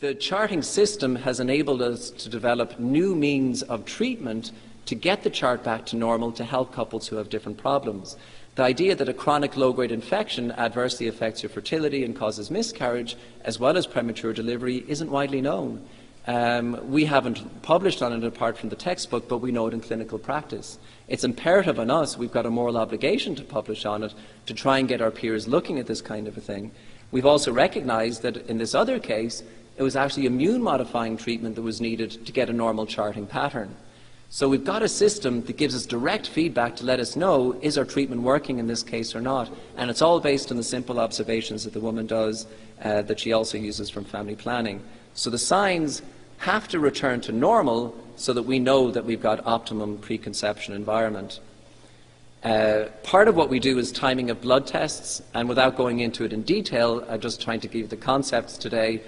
The charting system has enabled us to develop new means of treatment to get the chart back to normal to help couples who have different problems. The idea that a chronic low-grade infection adversely affects your fertility and causes miscarriage as well as premature delivery isn't widely known. We haven't published on it apart from the textbook, but we know it in clinical practice. It's imperative on us, we've got a moral obligation to publish on it, to try and get our peers looking at this kind of a thing. We've also recognised that in this other case, it was actually immune-modifying treatment that was needed to get a normal charting pattern. So we've got a system that gives us direct feedback to let us know, is our treatment working in this case or not? And it's all based on the simple observations that the woman does that she also uses from family planning. So the signs have to return to normal so that we know that we've got optimum preconception environment. Part of what we do is timing of blood tests, and without going into it in detail, I'm just trying to give the concepts today.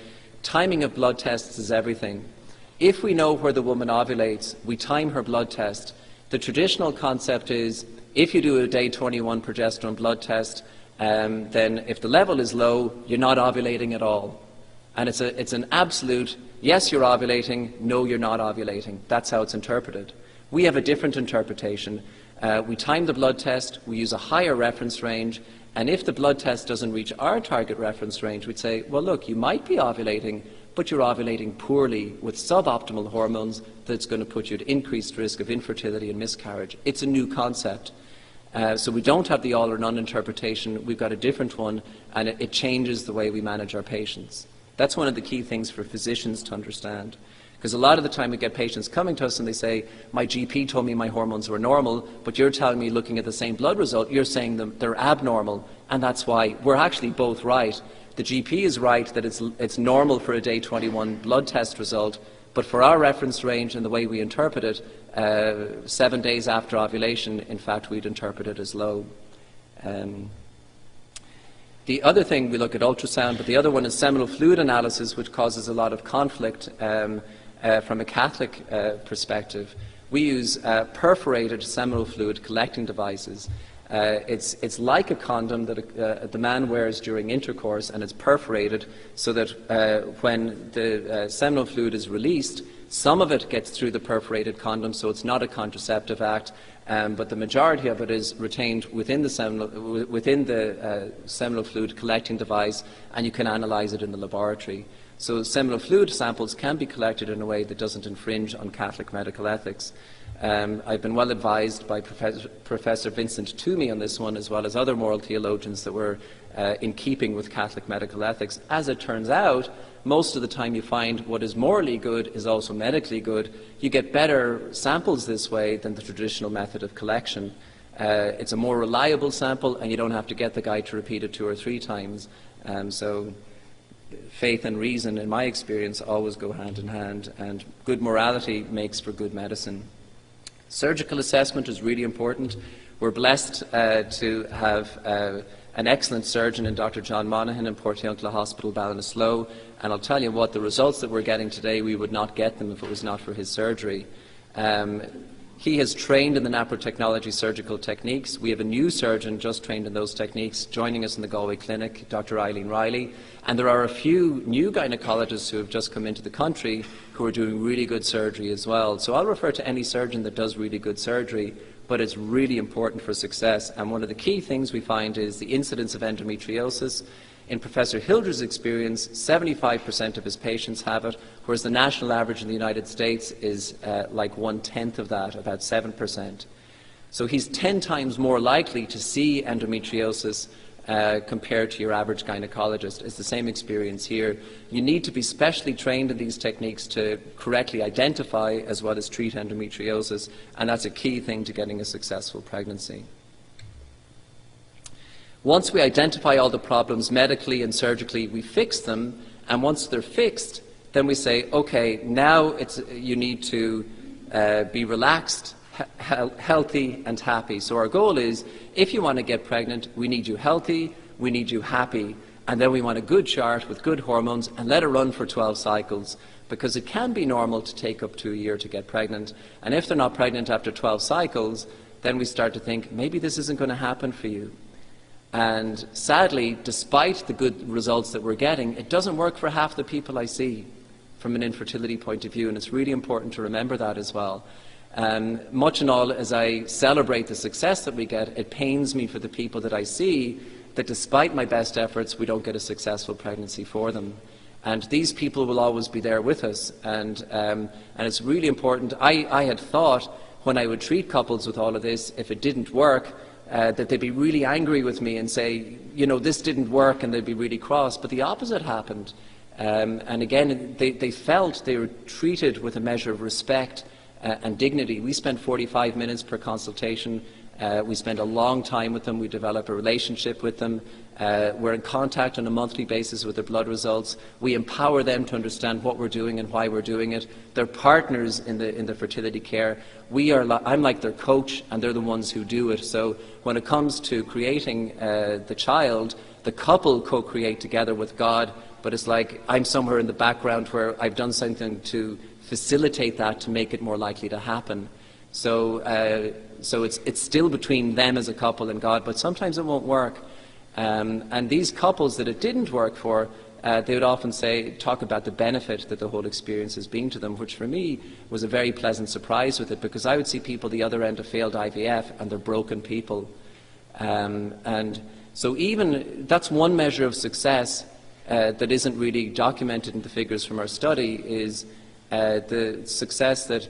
Timing of blood tests is everything. If we know where the woman ovulates, we time her blood test. The traditional concept is, if you do a day 21 progesterone blood test, then if the level is low, you're not ovulating at all. And it's an absolute, yes, you're ovulating, no, you're not ovulating. That's how it's interpreted. We have a different interpretation. We time the blood test, we use a higher reference range, and if the blood test doesn't reach our target reference range, we'd say, well, look, you might be ovulating, but you're ovulating poorly with suboptimal hormones that's going to put you at increased risk of infertility and miscarriage. It's a new concept. So we don't have the all or none interpretation, we've got a different one, and it changes the way we manage our patients. That's one of the key things for physicians to understand. Because a lot of the time we get patients coming to us and they say, my GP told me my hormones were normal, but you're telling me, looking at the same blood result, you're saying they're abnormal, and that's why. We're actually both right. The GP is right that it's normal for a day 21 blood test result, but for our reference range and the way we interpret it, 7 days after ovulation, in fact, we'd interpret it as low. The other thing, we look at ultrasound, but the other one is seminal fluid analysis, which causes a lot of conflict from a Catholic perspective. We use perforated seminal fluid collecting devices. It's like a condom that the man wears during intercourse, and it's perforated so that when the seminal fluid is released, some of it gets through the perforated condom, so it's not a contraceptive act, but the majority of it is retained within the seminal fluid collecting device, and you can analyse it in the laboratory. So seminal fluid samples can be collected in a way that doesn't infringe on Catholic medical ethics. I've been well advised by Professor Vincent Toomey on this one, as well as other moral theologians that were in keeping with Catholic medical ethics. As it turns out, most of the time you find what is morally good is also medically good. You get better samples this way than the traditional method of collection. It's a more reliable sample, and you don't have to get the guy to repeat it 2 or 3 times. So faith and reason, in my experience, always go hand in hand, and good morality makes for good medicine. Surgical assessment is really important. We're blessed to have an excellent surgeon in Dr. John Monaghan in Portiuncula Hospital, Ballinasloe, and I'll tell you what, the results that we're getting today, we would not get them if it was not for his surgery. He has trained in the NAPRO technology surgical techniques. We have a new surgeon just trained in those techniques joining us in the Galway clinic, Dr. Eileen Riley, and there are a few new gynecologists who have just come into the country who are doing really good surgery as well. So I'll refer to any surgeon that does really good surgery, but it's really important for success. And one of the key things we find is the incidence of endometriosis. In Professor Hilder's experience, 75% of his patients have it, whereas the national average in the United States is like 1/10 of that, about 7%. So he's 10 times more likely to see endometriosis compared to your average gynecologist. It's the same experience here. You need to be specially trained in these techniques to correctly identify as well as treat endometriosis, and that's a key thing to getting a successful pregnancy. Once we identify all the problems medically and surgically, we fix them, and once they're fixed, then we say, okay, now you need to be relaxed, healthy and happy. So our goal is, if you want to get pregnant, we need you healthy, we need you happy, and then we want a good chart with good hormones, and let it run for 12 cycles, because it can be normal to take up to a year to get pregnant, and if they're not pregnant after 12 cycles, then we start to think, maybe this isn't going to happen for you. And sadly, despite the good results that we're getting, it doesn't work for half the people I see. from an infertility point of view, and it's really important to remember that as well. Much and all, as I celebrate the success that we get, it pains me for the people that I see that despite my best efforts, we don't get a successful pregnancy for them. And these people will always be there with us, and it's really important. I had thought when I would treat couples with all of this, if it didn't work, that they'd be really angry with me and say, you know, this didn't work, and they'd be really cross. But the opposite happened. And again, they felt they were treated with a measure of respect and dignity. We spent 45 minutes per consultation. We spend a long time with them. We develop a relationship with them. We're in contact on a monthly basis with their blood results. We empower them to understand what we're doing and why we're doing it. They're partners in the fertility care. I'm like their coach, and they're the ones who do it. So when it comes to creating the child, the couple co-create together with God, but it's like I'm somewhere in the background where I've done something to facilitate that, to make it more likely to happen. So it's still between them as a couple and God, but sometimes it won't work. And these couples that it didn't work for, they would often talk about the benefit that the whole experience has been to them, which for me was a very pleasant surprise with it, because I would see people the other end of failed IVF, and they're broken people. And so even that's one measure of success that isn't really documented in the figures from our study, is the success that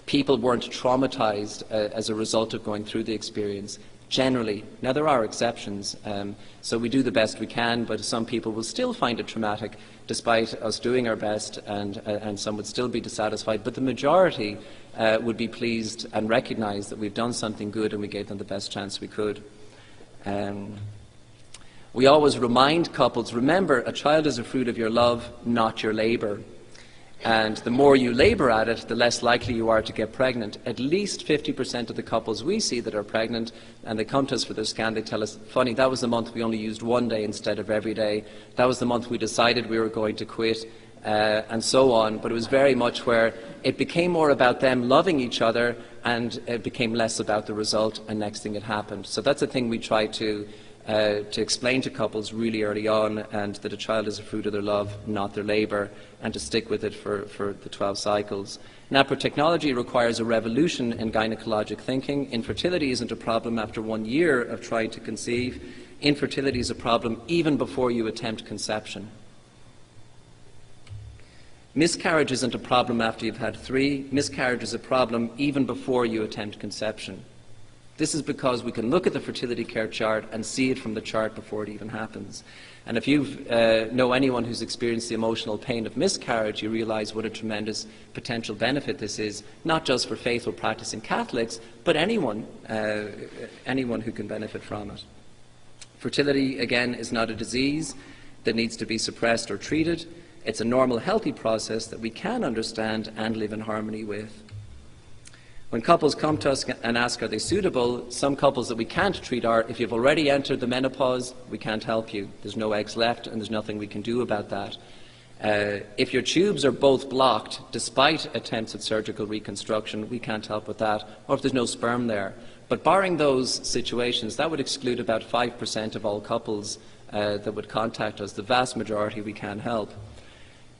people weren't traumatized as a result of going through the experience. Generally. Now, there are exceptions, so we do the best we can, but some people will still find it traumatic despite us doing our best, and some would still be dissatisfied, but the majority would be pleased and recognize that we've done something good and we gave them the best chance we could. We always remind couples, remember, a child is a fruit of your love, not your labor. And the more you labour at it, the less likely you are to get pregnant. At least 50% of the couples we see that are pregnant, and they come to us for their scan, they tell us, funny, that was the month we only used one day instead of every day. That was the month we decided we were going to quit, and so on. But it was very much where it became more about them loving each other, and it became less about the result, and next thing it happened. So that's a thing we try to explain to couples really early on, and that a child is a fruit of their love, not their labour, and to stick with it for the 12 cycles. NAPRO technology requires a revolution in gynecologic thinking. Infertility isn't a problem after 1 year of trying to conceive. Infertility is a problem even before you attempt conception. Miscarriage isn't a problem after you've had 3. Miscarriage is a problem even before you attempt conception. This is because we can look at the fertility care chart and see it from the chart before it even happens. And if you know anyone who's experienced the emotional pain of miscarriage, you realize what a tremendous potential benefit this is, not just for faithful practicing Catholics, but anyone who can benefit from it. Fertility, again, is not a disease that needs to be suppressed or treated. It's a normal, healthy process that we can understand and live in harmony with. When couples come to us and ask, are they suitable, some couples that we can't treat are, if you've already entered the menopause, we can't help you. There's no eggs left, and there's nothing we can do about that. If your tubes are both blocked, despite attempts at surgical reconstruction, we can't help with that, or if there's no sperm there. But barring those situations, that would exclude about 5% of all couples that would contact us. The vast majority we can help.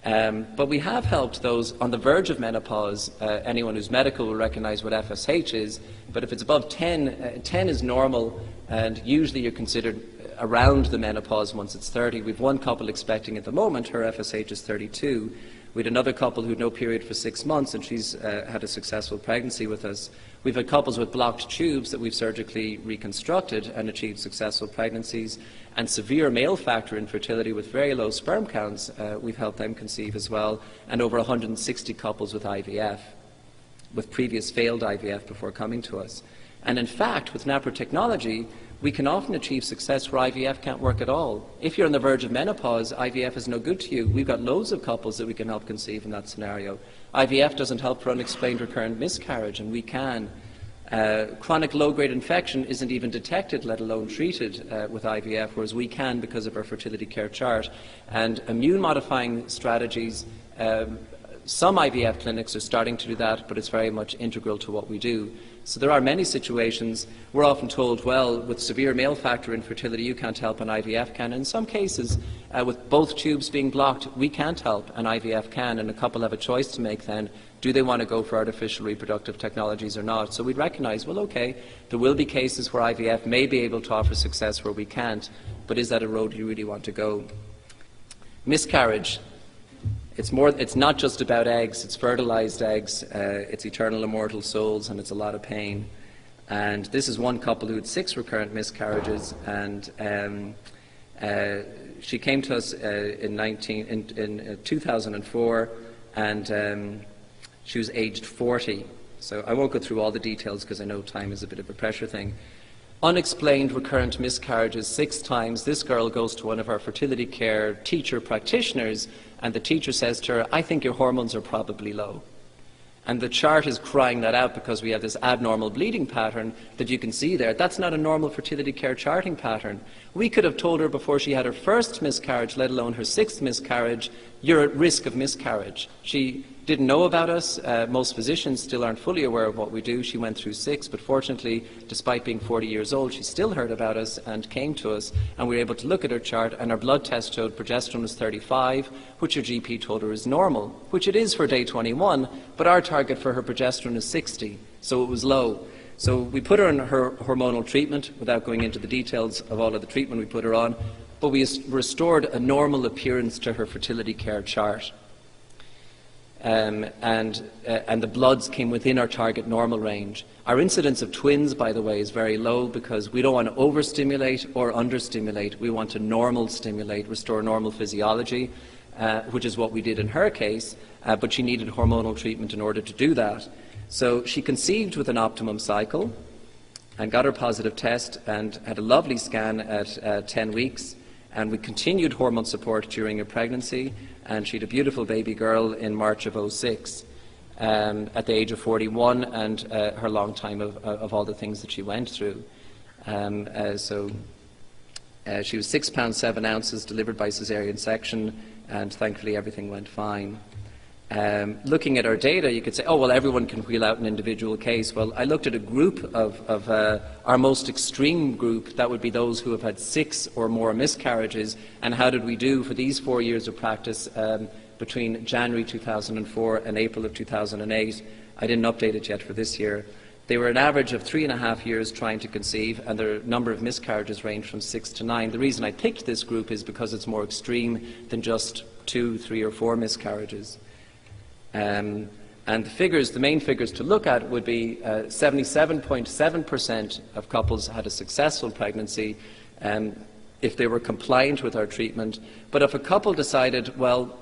But we have helped those on the verge of menopause. Anyone who's medical will recognize what FSH is, but if it's above 10, 10 is normal, and usually you're considered around the menopause once it's 30. We've one couple expecting at the moment, her FSH is 32. We had another couple who had no period for 6 months, and she's had a successful pregnancy with us. We've had couples with blocked tubes that we've surgically reconstructed and achieved successful pregnancies, and severe male factor infertility with very low sperm counts, we've helped them conceive as well, and over 160 couples with IVF, with previous failed IVF before coming to us. And in fact, with NAPRO technology, we can often achieve success where IVF can't work at all. If you're on the verge of menopause, IVF is no good to you. We've got loads of couples that we can help conceive in that scenario. IVF doesn't help for unexplained recurrent miscarriage, and we can. Chronic low-grade infection isn't even detected, let alone treated with IVF, whereas we can because of our fertility care chart. And immune-modifying strategies, Some IVF clinics are starting to do that, but it's very much integral to what we do. So there are many situations, we're often told, well, with severe male factor infertility, you can't help, an IVF can. In some cases, with both tubes being blocked, we can't help, an IVF can, and a couple have a choice to make then. Do they want to go for artificial reproductive technologies or not? So we'd recognise, well, okay, there will be cases where IVF may be able to offer success where we can't, but is that a road you really want to go? Miscarriage. It's not just about eggs, it's fertilized eggs, it's eternal immortal souls, and it's a lot of pain. And this is one couple who had 6 recurrent miscarriages, and she came to us in 2004, and she was aged 40. So I won't go through all the details because I know time is a bit of a pressure thing. Unexplained recurrent miscarriages 6 times. This girl goes to one of our fertility care teacher practitioners, and the teacher says to her, I think your hormones are probably low. And the chart is crying that out because we have this abnormal bleeding pattern that you can see there. That's not a normal fertility care charting pattern. We could have told her before she had her first miscarriage, let alone her 6th miscarriage, you're at risk of miscarriage. She didn't know about us. Most physicians still aren't fully aware of what we do. She went through 6, but fortunately, despite being 40 years old, she still heard about us and came to us, and we were able to look at her chart, and our blood test showed progesterone was 35, which her GP told her is normal, which it is for day 21, but our target for her progesterone is 60, so it was low. So we put her on her hormonal treatment, without going into the details of all of the treatment we put her on, but we restored a normal appearance to her fertility care chart. And the bloods came within our target normal range. Our incidence of twins, by the way, is very low because we don't want to overstimulate or understimulate. We want to normal stimulate, restore normal physiology, which is what we did in her case, but she needed hormonal treatment in order to do that. So she conceived with an optimum cycle and got her positive test and had a lovely scan at 10 weeks. And we continued hormone support during her pregnancy, and she had a beautiful baby girl in March of 06 at the age of 41, and her long time of all the things that she went through. She was 6 pounds 7 ounces, delivered by caesarean section, and thankfully everything went fine. Looking at our data, you could say, oh, well, everyone can wheel out an individual case. Well, I looked at a group of our most extreme group, that would be those who have had 6 or more miscarriages, and how did we do for these 4 years of practice between January 2004 and April of 2008. I didn't update it yet for this year. They were an average of 3.5 years trying to conceive, and their number of miscarriages ranged from 6 to 9. The reason I picked this group is because it's more extreme than just 2, 3 or 4 miscarriages. And the main figures to look at would be 77.7% of couples had a successful pregnancy if they were compliant with our treatment. But if a couple decided, well,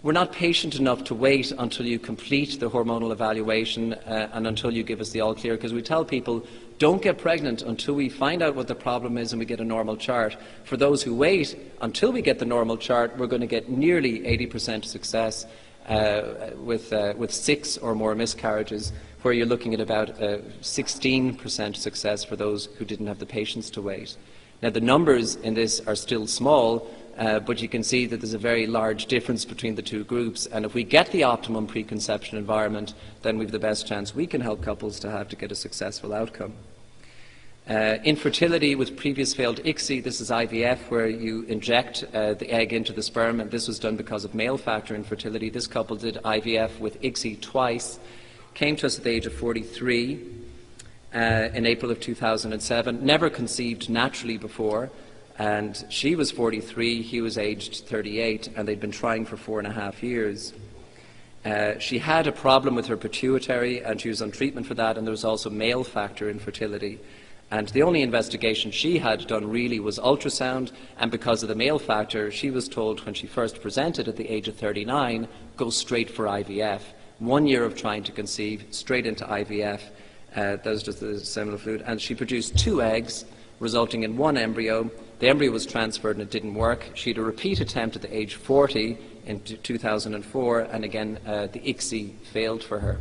we're not patient enough to wait until you complete the hormonal evaluation and until you give us the all clear, because we tell people, don't get pregnant until we find out what the problem is and we get a normal chart. For those who wait until we get the normal chart, we're going to get nearly 80% success. With 6 or more miscarriages, where you're looking at about 16% success for those who didn't have the patience to wait. Now, the numbers in this are still small, but you can see that there's a very large difference between the 2 groups, and if we get the optimum preconception environment, then we've the best chance we can help couples to get a successful outcome. Infertility with previous failed ICSI, this is IVF, where you inject the egg into the sperm, and this was done because of male factor infertility. This couple did IVF with ICSI twice, came to us at the age of 43 in April of 2007, never conceived naturally before, and she was 43, he was aged 38, and they'd been trying for 4.5 years. She had a problem with her pituitary, and she was on treatment for that, and there was also male factor infertility. And the only investigation she had done really was ultrasound, and because of the male factor, she was told when she first presented at the age of 39, go straight for IVF. 1 year of trying to conceive, straight into IVF. That was just the seminal fluid. And she produced 2 eggs, resulting in 1 embryo. The embryo was transferred and it didn't work. She had a repeat attempt at the age 40 in 2004, and again, the ICSI failed for her.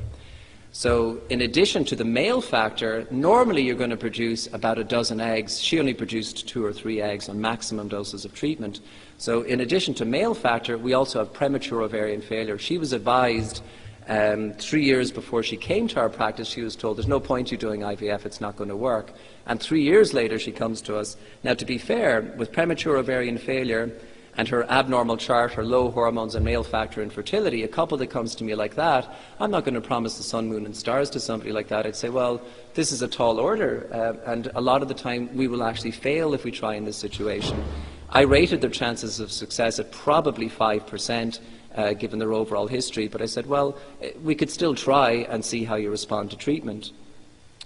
So in addition to the male factor, normally you're going to produce about a dozen eggs. She only produced 2 or 3 eggs on maximum doses of treatment. So in addition to male factor, we also have premature ovarian failure. She was advised 3 years before she came to our practice, she was told, there's no point you doing IVF, it's not going to work. And 3 years later she comes to us. Now, to be fair, with premature ovarian failure and her abnormal chart, her low hormones and male factor infertility, a couple that comes to me like that, I'm not going to promise the sun, moon and stars to somebody like that. I'd say, well, this is a tall order, and a lot of the time we will actually fail if we try in this situation. I rated their chances of success at probably 5%, given their overall history, but I said, well, we could still try and see how you respond to treatment.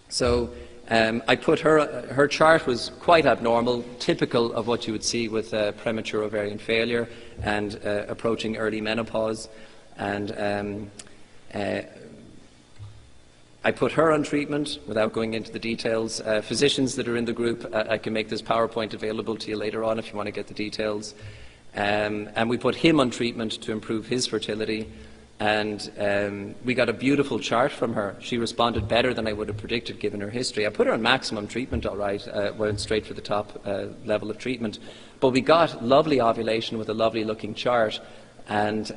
So I put her chart was quite abnormal, typical of what you would see with premature ovarian failure and approaching early menopause. And I put her on treatment without going into the details. Physicians that are in the group, I can make this PowerPoint available to you later on if you want to get the details. And we put him on treatment to improve his fertility. And we got a beautiful chart from her. She responded better than I would have predicted given her history. I put her on maximum treatment, all right, went straight for the top level of treatment. But we got lovely ovulation with a lovely looking chart, and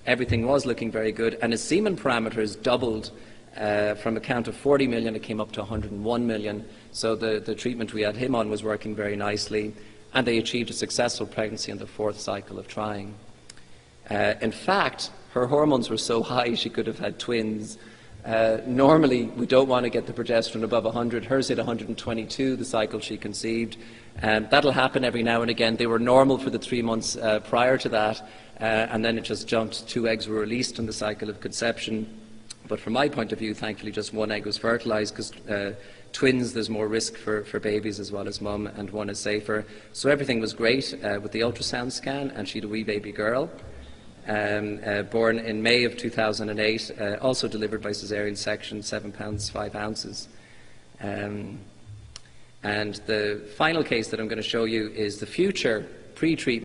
everything was looking very good. And his semen parameters doubled. From a count of 40 million, it came up to 101 million. So the treatment we had him on was working very nicely. And they achieved a successful pregnancy in the 4th cycle of trying. In fact, her hormones were so high she could have had twins. Normally, we don't want to get the progesterone above 100. Hers hit 122 the cycle she conceived. That'll happen every now and again. They were normal for the 3 months prior to that, and then it just jumped. 2 eggs were released in the cycle of conception. But from my point of view, thankfully, just 1 egg was fertilized, because twins, there's more risk for babies as well as mum, and 1 is safer. So everything was great with the ultrasound scan, and she had a wee baby girl. Born in May of 2008, also delivered by caesarean section, 7 pounds 5 ounces. And the final case that I'm going to show you is the future pre-treatment